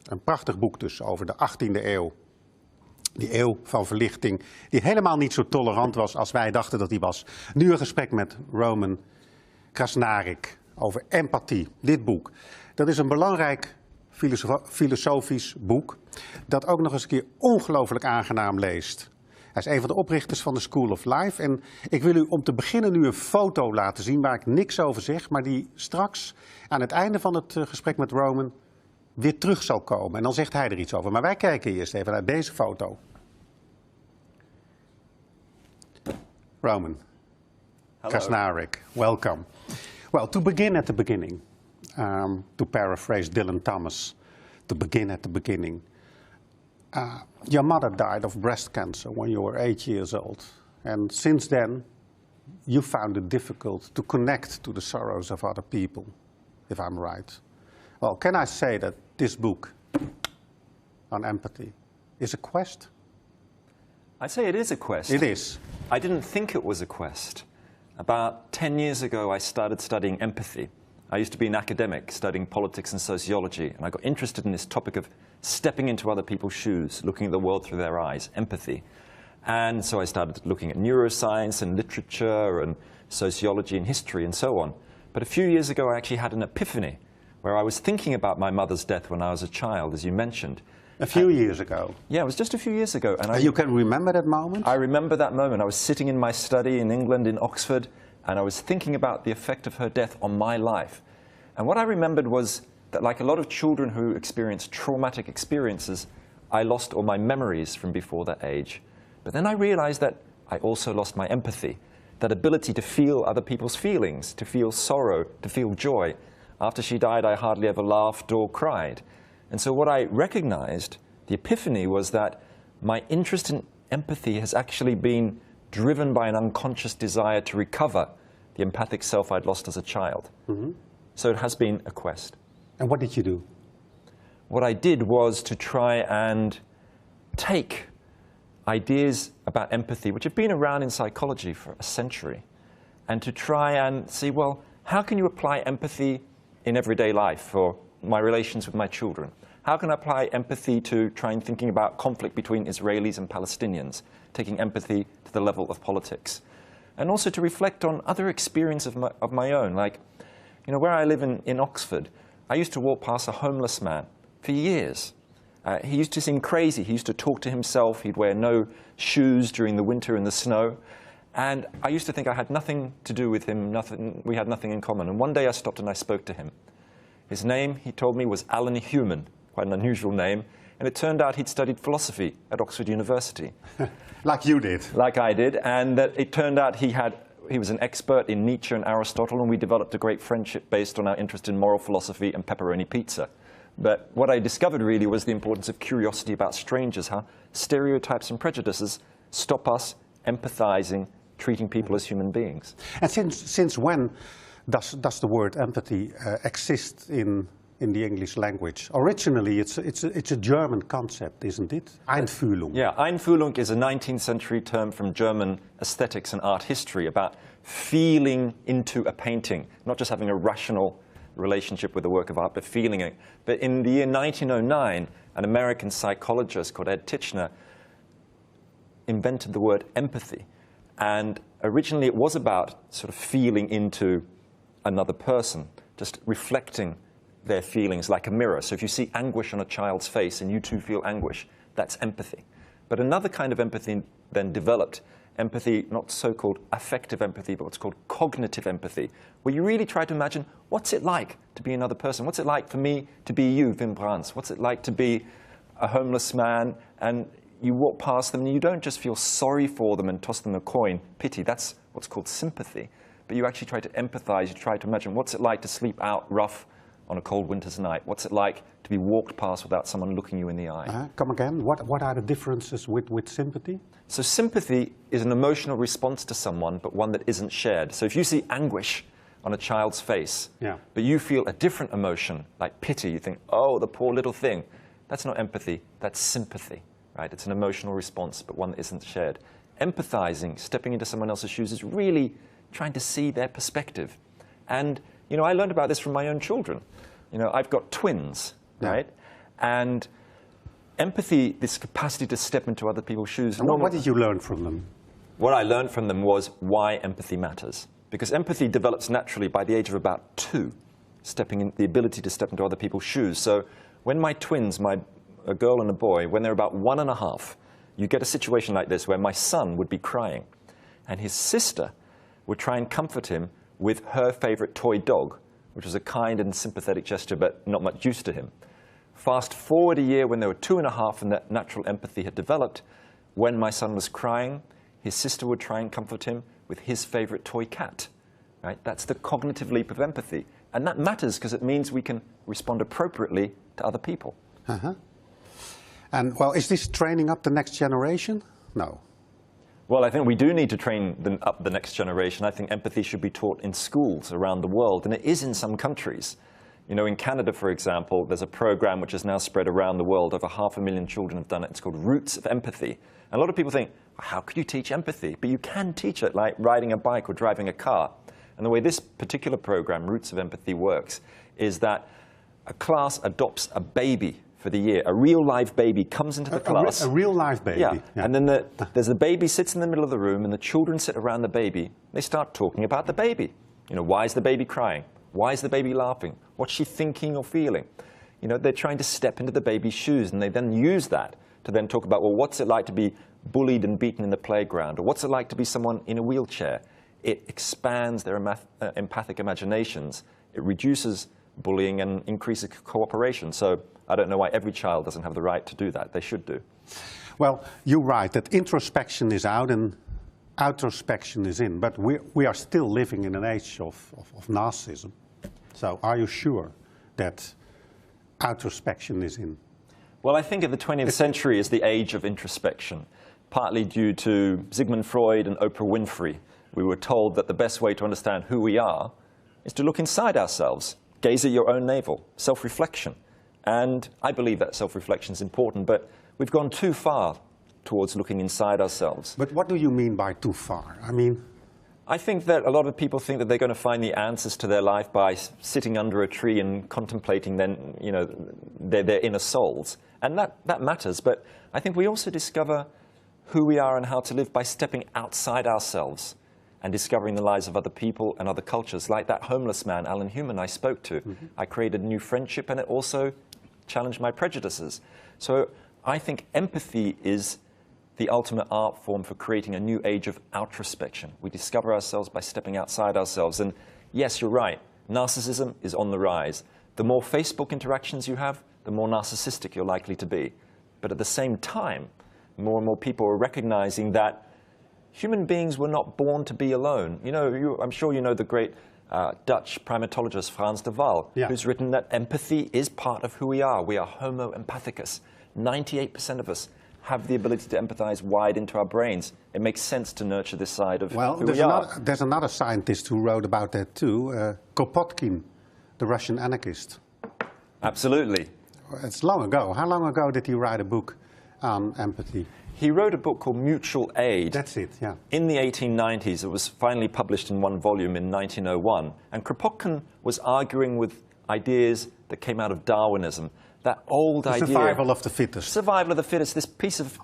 Een prachtig boek dus over de 18e eeuw. Die eeuw van verlichting, die helemaal niet zo tolerant was als wij dachten dat die was. Nu een gesprek met Roman Krznaric over empathie. Dit boek, dat is een belangrijk filosofisch boek dat ook nog eens een keer ongelooflijk aangenaam leest. Hij is een van de oprichters van de School of Life. En ik wil u om te beginnen nu een foto laten zien waar ik niks over zeg, maar die straks aan het einde van het gesprek met Roman weer terug zal komen. En dan zegt hij er iets over. Maar wij kijken eerst even naar deze foto. Roman Krznaric, welcome. Well, to begin at the beginning, to paraphrase Dylan Thomas, to begin at the beginning. Your mother died of breast cancer when you were 8 years old. And since then, you found it difficult to connect to the sorrows of other people, if I'm right. Well, can I say that this book on empathy is a quest? I'd say it is a quest. It is. I didn't think it was a quest. About 10 years ago, I started studying empathy. I used to be an academic studying politics and sociology, and I got interested in this topic of stepping into other people's shoes, looking at the world through their eyes, empathy. And so I started looking at neuroscience and literature and sociology and history and so on. But a few years ago, I actually had an epiphany where I was thinking about my mother's death when I was a child, as you mentioned. A few years ago? Yeah, it was just a few years ago. And you can remember that moment? I remember that moment. I was sitting in my study in England, in Oxford, and I was thinking about the effect of her death on my life. And what I remembered was that, like a lot of children who experience traumatic experiences, I lost all my memories from before that age. But then I realized that I also lost my empathy, that ability to feel other people's feelings, to feel sorrow, to feel joy. After she died, I hardly ever laughed or cried. And so what I recognized, the epiphany, was that my interest in empathy has actually been driven by an unconscious desire to recover the empathic self I'd lost as a child. Mm-hmm. So it has been a quest. And what did you do? What I did was to try and take ideas about empathy, which have been around in psychology for a century, and to try and see, well, how can you apply empathy in everyday life for my relations with my children? How can I apply empathy to trying thinking about conflict between Israelis and Palestinians, taking empathy to the level of politics? And also to reflect on other experiences of my own, like, you know, where I live in Oxford, I used to walk past a homeless man for years. He used to seem crazy. He used to talk to himself. He'd wear no shoes during the winter in the snow. And I used to think I had nothing to do with him, we had nothing in common. And one day I stopped and I spoke to him. His name, he told me, was Alan Human, quite an unusual name. And it turned out he'd studied philosophy at Oxford University. Like you did. Like I did. And that it turned out he was an expert in Nietzsche and Aristotle, and we developed a great friendship based on our interest in moral philosophy and pepperoni pizza. But what I discovered really was the importance of curiosity about strangers, how stereotypes and prejudices stop us empathizing, treating people as human beings. And since when does the word empathy exist in the English language? Originally, it's a German concept, isn't it? Einfühlung. Yeah, Einfühlung is a 19th century term from German aesthetics and art history about feeling into a painting, not just having a rational relationship with the work of art, but feeling it. But in the year 1909, an American psychologist called Ed Titchener invented the word empathy. And originally it was about sort of feeling into another person, just reflecting their feelings like a mirror. So if you see anguish on a child's face and you too feel anguish, that's empathy. But another kind of empathy then developed, empathy, not so-called affective empathy, but what's called cognitive empathy, where you really try to imagine, what's it like to be another person? What's it like for me to be you, Wim Brands? What's it like to be a homeless man, and you walk past them and you don't just feel sorry for them and toss them a coin, pity, that's what's called sympathy. But you actually try to empathize, you try to imagine, what's it like to sleep out rough on a cold winter's night? What's it like to be walked past without someone looking you in the eye? Come again? What are the differences with sympathy? So sympathy is an emotional response to someone, but one that isn't shared. So if you see anguish on a child's face, but you feel a different emotion, like pity, you think, oh, the poor little thing. That's not empathy, that's sympathy, right? It's an emotional response, but one that isn't shared. Empathizing, stepping into someone else's shoes, is really trying to see their perspective. And, you know, I learned about this from my own children. You know, I've got twins, right? And empathy, this capacity to step into other people's shoes. And what did you learn from them? What I learned from them was why empathy matters. Because empathy develops naturally by the age of about 2, the ability to step into other people's shoes. So when my twins, a girl and a boy, when they're about 1.5, you get a situation like this where my son would be crying, and his sister would try and comfort him with her favorite toy dog, which was a kind and sympathetic gesture, but not much use to him. Fast forward a year when they were 2.5 and that natural empathy had developed, when my son was crying, his sister would try and comfort him with his favorite toy cat. Right? That's the cognitive leap of empathy. And that matters because it means we can respond appropriately to other people. Uh-huh. And, well, is this training up the next generation? No. Well, I think we do need to train up the next generation. I think empathy should be taught in schools around the world, and it is in some countries. You know, in Canada, for example, there's a program which is now spread around the world. Over 500,000 children have done it. It's called Roots of Empathy. And a lot of people think, how could you teach empathy? But you can teach it, like riding a bike or driving a car. And the way this particular program, Roots of Empathy, works is that a class adopts a baby for the year. A real live baby comes into the class. A real live baby. Yeah. And then there's the baby sits in the middle of the room, and the children sit around the baby. They start talking about the baby. You know, why is the baby crying? Why is the baby laughing? What's she thinking or feeling? You know, they're trying to step into the baby's shoes, and they then use that to then talk about, well, what's it like to be bullied and beaten in the playground? Or what's it like to be someone in a wheelchair? It expands their empathic imaginations. It reduces bullying and increases cooperation. So I don't know why every child doesn't have the right to do that. They should do. Well, you're right that introspection is out and outrospection is in. But we are still living in an age of narcissism. So are you sure that outrospection is in? Well, I think the 20th century is the age of introspection, partly due to Sigmund Freud and Oprah Winfrey. We were told that the best way to understand who we are is to look inside ourselves, gaze at your own navel, self-reflection. And I believe that self-reflection is important, but we've gone too far towards looking inside ourselves. But what do you mean by too far? I mean, I think that a lot of people think that they're going to find the answers to their life by sitting under a tree and contemplating then, you know, their inner souls. And that matters, but I think we also discover who we are and how to live by stepping outside ourselves and discovering the lives of other people and other cultures, like that homeless man, Alan Human, I spoke to. Mm-hmm. I created a new friendship, and it also challenged my prejudices. So I think empathy is the ultimate art form for creating a new age of outrospection. We discover ourselves by stepping outside ourselves. And yes, you're right, narcissism is on the rise. The more Facebook interactions you have, the more narcissistic you're likely to be. But at the same time, more and more people are recognizing that human beings were not born to be alone. You know, I'm sure you know the great Dutch primatologist Frans de Waal, who's written that empathy is part of who we are. We are Homo empathicus. 98% of us have the ability to empathize wide into our brains. It makes sense to nurture this side of who we are. There's another scientist who wrote about that too, Kropotkin, the Russian anarchist. Absolutely. It's long ago. How long ago did he write a book on empathy? He wrote a book called Mutual Aid. That's it, yeah. In the 1890s. It was finally published in one volume in 1901. And Kropotkin was arguing with ideas that came out of Darwinism. That old idea. Survival of the fittest. Survival of the fittest. This piece of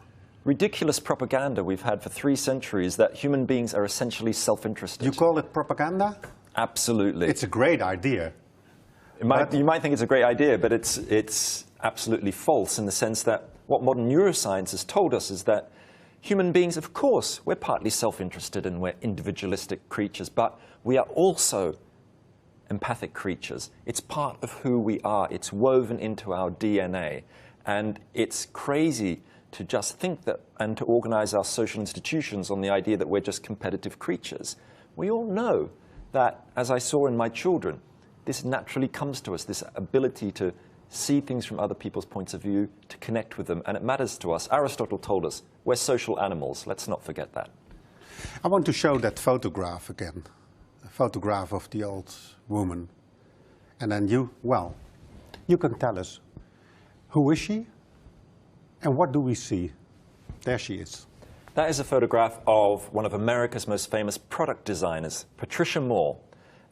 ridiculous propaganda we've had for 3 centuries that human beings are essentially self-interested. You call it propaganda? Absolutely. It's a great idea. You might think it's a great idea, but it's absolutely false in the sense that what modern neuroscience has told us is that human beings, of course, we're partly self-interested and we're individualistic creatures, but we are also empathic creatures. It's part of who we are. It's woven into our DNA. And it's crazy to just think that and to organize our social institutions on the idea that we're just competitive creatures. We all know that, as I saw in my children, this naturally comes to us, this ability to see things from other people's points of view, to connect with them, and it matters to us. Aristotle told us we're social animals. Let's not forget that. I want to show that photograph again, a photograph of the old woman. And then you can tell us, who is she and what do we see? There she is. That is a photograph of one of America's most famous product designers, Patricia Moore.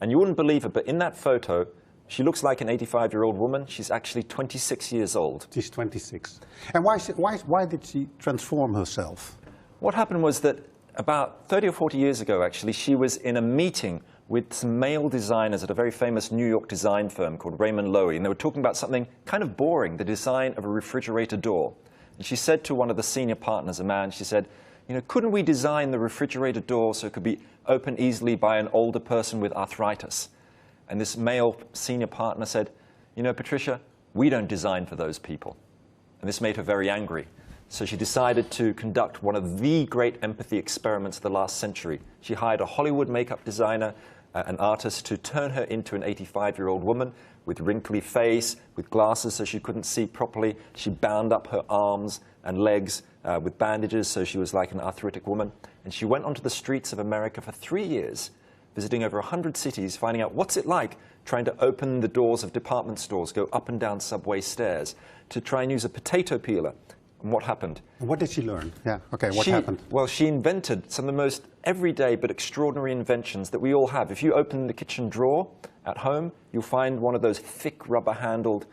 And you wouldn't believe it, but in that photo, She looks like an 85-year-old woman. She's actually 26 years old. She's 26. And why did she transform herself? What happened was that about 30 or 40 years ago, actually, she was in a meeting with some male designers at a very famous New York design firm called Raymond Loewy, and they were talking about something kind of boring, the design of a refrigerator door. And she said to one of the senior partners, a man, she said, you know, couldn't we design the refrigerator door so it could be opened easily by an older person with arthritis? And this male senior partner said, you know, Patricia, we don't design for those people. And this made her very angry. So she decided to conduct one of the great empathy experiments of the last century. She hired a Hollywood makeup designer, an artist, to turn her into an 85-year-old woman with wrinkly face, with glasses so she couldn't see properly. She bound up her arms and legs with bandages so she was like an arthritic woman. And she went onto the streets of America for 3 years, visiting over 100 cities, finding out what's it like trying to open the doors of department stores, go up and down subway stairs, to try and use a potato peeler. And what happened? What did she learn? Yeah, okay, what happened? Well, she invented some of the most everyday but extraordinary inventions that we all have. If you open the kitchen drawer at home, you'll find one of those thick rubber-handled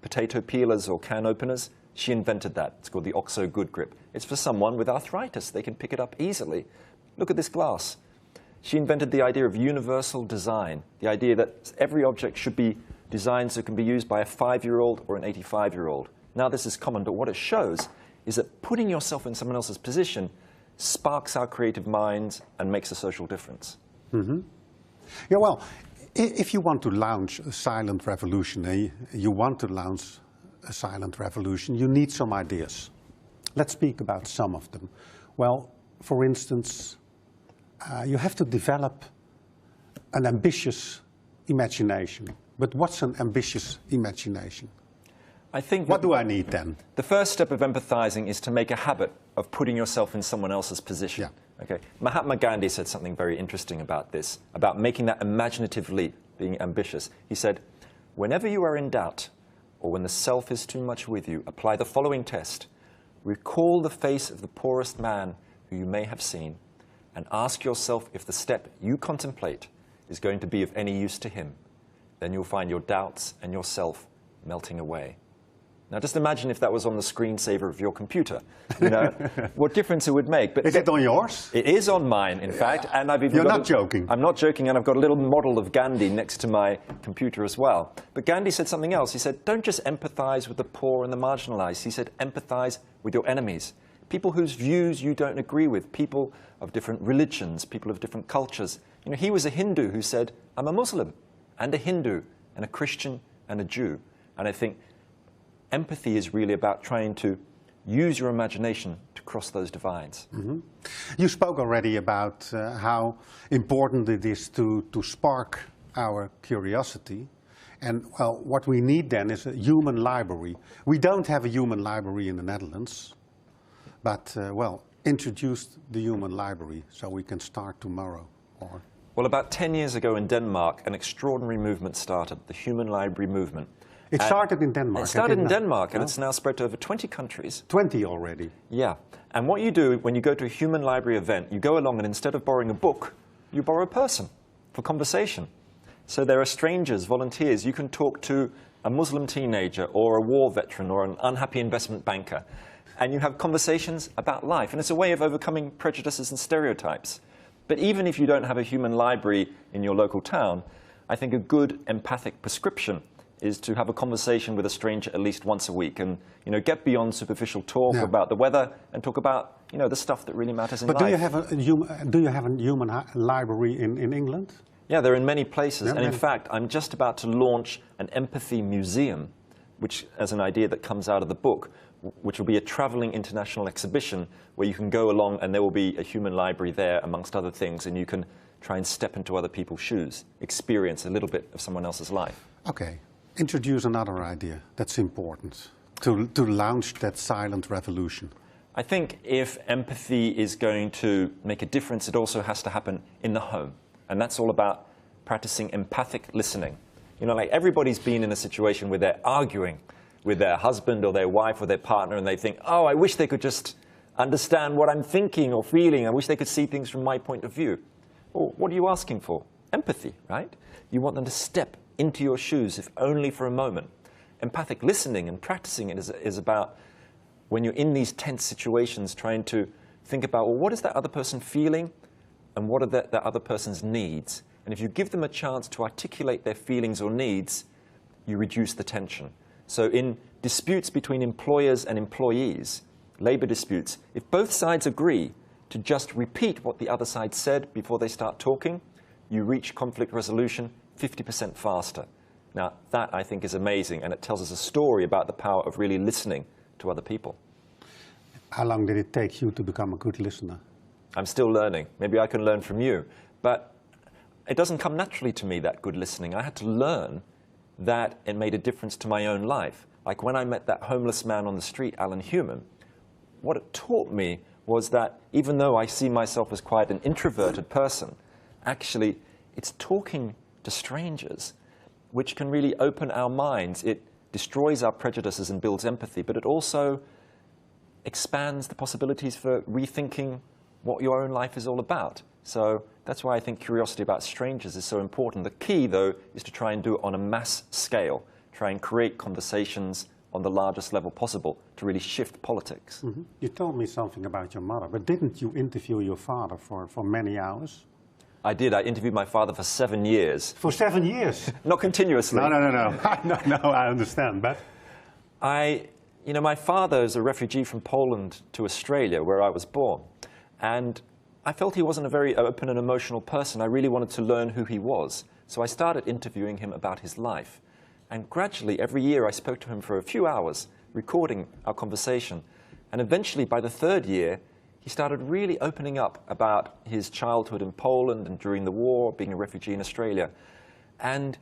potato peelers or can openers. She invented that. It's called the OXO Good Grip. It's for someone with arthritis. They can pick it up easily. Look at this glass. She invented the idea of universal design, the idea that every object should be designed so it can be used by a 5-year-old or an 85-year-old. Now this is common, but what it shows is that putting yourself in someone else's position sparks our creative minds and makes a social difference. Mm-hmm. Yeah, well, if you want to launch a silent revolution, you need some ideas. Let's speak about some of them. Well, for instance, you have to develop an ambitious imagination. But what's an ambitious imagination? I think what do I need then? The first step of empathizing is to make a habit of putting yourself in someone else's position. Yeah. Okay. Mahatma Gandhi said something very interesting about this, about making that imaginative leap, being ambitious. He said, whenever you are in doubt, or when the self is too much with you, apply the following test. Recall the face of the poorest man who you may have seen, and ask yourself if the step you contemplate is going to be of any use to him. Then you'll find your doubts and yourself melting away. Now, just imagine if that was on the screensaver of your computer. You know, what difference it would make. But is it on yours? It is on mine, in fact. And I've even You're not joking. I'm not joking, and I've got a little model of Gandhi next to my computer as well. But Gandhi said something else. He said, don't just empathize with the poor and the marginalized. He said, empathize with your enemies. People whose views you don't agree with, people of different religions, people of different cultures. You know, he was a Hindu who said, I'm a Muslim, and a Hindu, and a Christian, and a Jew. And I think empathy is really about trying to use your imagination to cross those divides. Mm-hmm. You spoke already about how important it is to spark our curiosity. And, well, what we need then is a human library. We don't have a human library in the Netherlands, but, well, introduce the human library so we can start tomorrow. Or well, about 10 years ago in Denmark, an extraordinary movement started, the Human Library Movement. It started in Denmark. It started in Denmark, and it's now spread to over 20 countries. 20 already? Yeah. And what you do when you go to a human library event, you go along and instead of borrowing a book, you borrow a person for conversation. So there are strangers, volunteers. You can talk to a Muslim teenager or a war veteran or an unhappy investment banker. And you have conversations about life. And it's a way of overcoming prejudices and stereotypes. But even if you don't have a human library in your local town, I think a good empathic prescription is to have a conversation with a stranger at least once a week and, you know, get beyond superficial talk about the weather and talk about, you know, the stuff that really matters in life. But do you have a human library in England? Yeah, they're in many places. Yeah, and in fact, I'm just about to launch an empathy museum, which as an idea that comes out of the book, which will be a traveling international exhibition where you can go along and there will be a human library there amongst other things, and you can try and step into other people's shoes, experience a little bit of someone else's life. Okay. Introduce another idea that's important to launch that silent revolution. I think if empathy is going to make a difference, it also has to happen in the home. And that's all about practicing empathic listening. You know, like everybody's been in a situation where they're arguing with their husband or their wife or their partner, and they think, oh, I wish they could just understand what I'm thinking or feeling. I wish they could see things from my point of view. Well, what are you asking for? Empathy, right? You want them to step into your shoes, if only for a moment. Empathic listening and practicing it is about when you're in these tense situations trying to think about, well, what is that other person feeling and what are that other person's needs? And if you give them a chance to articulate their feelings or needs, you reduce the tension. So in disputes between employers and employees, labor disputes, if both sides agree to just repeat what the other side said before they start talking, you reach conflict resolution 50% faster. Now, that, I think, is amazing, and it tells us a story about the power of really listening to other people. How long did it take you to become a good listener? I'm still learning. Maybe I can learn from you. But it doesn't come naturally to me, that good listening. I had to learn that it made a difference to my own life. Like when I met that homeless man on the street, Alan Human, what it taught me was that even though I see myself as quite an introverted person, actually it's talking to strangers which can really open our minds. It destroys our prejudices and builds empathy, but it also expands the possibilities for rethinking what your own life is all about. So that's why I think curiosity about strangers is so important. The key, though, is to try and do it on a mass scale, try and create conversations on the largest level possible to really shift politics. Mm-hmm. You told me something about your mother, but didn't you interview your father for many hours? I did. I interviewed my father for 7 years. For 7 years? Not continuously. No. No, I understand, but... You know, my father is a refugee from Poland to Australia, where I was born. And I felt he wasn't a very open and emotional person. I really wanted to learn who he was. So I started interviewing him about his life. And gradually, every year, I spoke to him for a few hours, recording our conversation. And eventually, by the 3rd year, he started really opening up about his childhood in Poland and during the war, being a refugee in Australia. And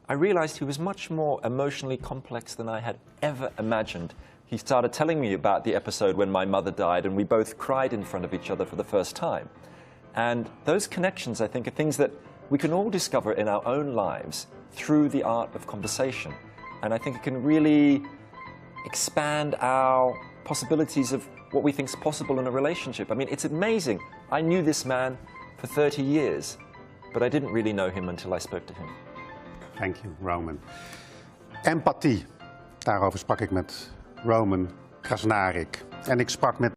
I realized he was much more emotionally complex than I had ever imagined. He started telling me about the episode when my mother died, and we both cried in front of each other for the first time. And those connections, I think, are things that we can all discover in our own lives through the art of conversation. And I think it can really expand our possibilities of what we think is possible in a relationship. I mean, it's amazing. I knew this man for 30 years, but I didn't really know him until I spoke to him. Thank you, Roman. Empathie. Daarover sprak ik met Roman Krznaric. En ik sprak met